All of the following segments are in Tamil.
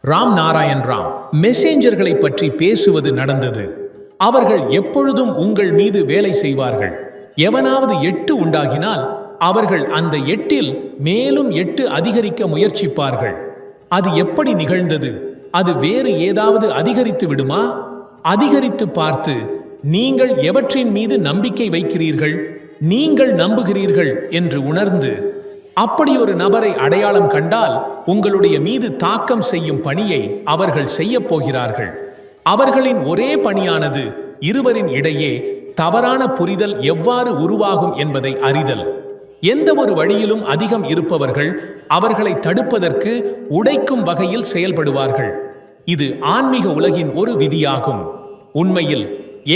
ராம் நாராயண் ராம் மெசேஞ்சர்களை பற்றி பேசுவது நடந்தது. அவர்கள் எப்பொழுதும் உங்கள் மீது வேலை செய்வார்கள். எவனாவது 8 உண்டாகினால் அவர்கள் அந்த 8இல் மேலும் 8 அதிகரிக்க முயற்சிப்பார்கள். அது எப்படி நிகழ்ந்தது? அது வேறு ஏதாவது அதிகரித்து விடுமா? அதிகரித்து பார்த்து நீங்கள் எவற்றின் மீது நம்பிக்கை வைக்கிறீர்கள், நீங்கள் நம்புகிறீர்கள் என்று உணர்ந்து அப்படி ஒரு நபரை அடையாளம் கண்டால் உங்களுடைய மீது தாக்கம் செய்யும் பணியை அவர்கள் செய்யப் போகிறார்கள். அவர்களின் ஒரே பணியானது இருவரின் இடையே தவறான புரிதல் எவ்வாறு உருவாகும் என்பதை அறிதல். எந்த ஒரு வழியிலும் அதிகம் இருப்பவர்கள் அவர்களை தடுப்பதற்கு உடைக்கும் வகையில் செயல்படுவார்கள். இது ஆன்மீக உலகின் ஒரு விதியாகும். உண்மையில்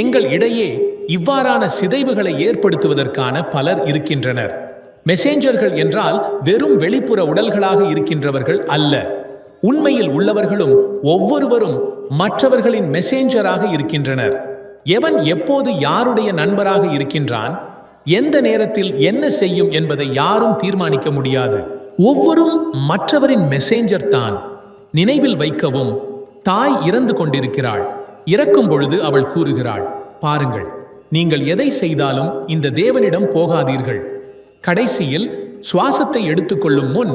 எங்கள் இடையே இவ்வாறான சிதைவுகளை ஏற்படுத்துவதற்கான பலர் இருக்கின்றனர். மெசேஞ்சர்கள் என்றால் வெறும் வெளிப்புற உடல்களாக இருக்கின்றவர்கள் அல்ல. உண்மையில் உள்ளவர்களும் ஒவ்வொருவரும் மற்றவர்களின் மெசேஞ்சராக இருக்கின்றனர். எவன் எப்போது யாருடைய நண்பராக இருக்கின்றான், எந்த நேரத்தில் என்ன செய்யும் என்பதை யாரும் தீர்மானிக்க முடியாது. ஒவ்வொரும் மற்றவரின் மெசேஞ்சர் தான். நினைவில் வைக்கவும், தாய் இறந்து கொண்டிருக்கிறாள். இறக்கும் பொழுது அவள் கூறுகிறாள், பாருங்கள், நீங்கள் எதை செய்தாலும் இந்த தேவனிடம் போகாதீர்கள். கடைசியில் சுவாசத்தை எடுத்துக்கொள்ளும் முன்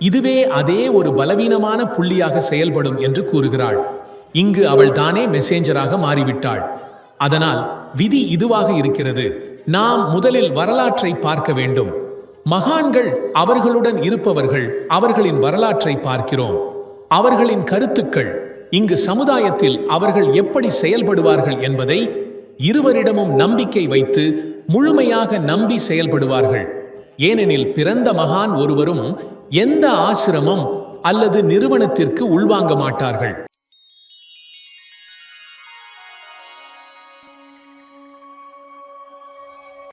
இதுவே அதே ஒரு பலவீனமான புள்ளியாக செயல்படும் என்று கூறுகிறாள். இங்கு அவள் தானே மெசேஞ்சராக மாறிவிட்டாள். அதனால் விதி இதுவாக இருக்கிறது. நாம் முதலில் வரலாற்றை பார்க்க வேண்டும். மகான்கள் அவர்களுடன் இருப்பவர்கள் அவர்களின் வரலாற்றை பார்க்கிறோம். அவர்களின் கருத்துக்கள் இங்கு சமுதாயத்தில் அவர்கள் எப்படி செயல்படுவார்கள் என்பதை இருவரிடமும் நம்பிக்கை வைத்து முழுமையாக நம்பி செயல்படுவார்கள். ஏனெனில் பிறந்த மகான் ஒருவரும் எந்த ஆசிரமம் அல்லது நிறுவனத்திற்கு உள்வாங்க மாட்டார்கள்.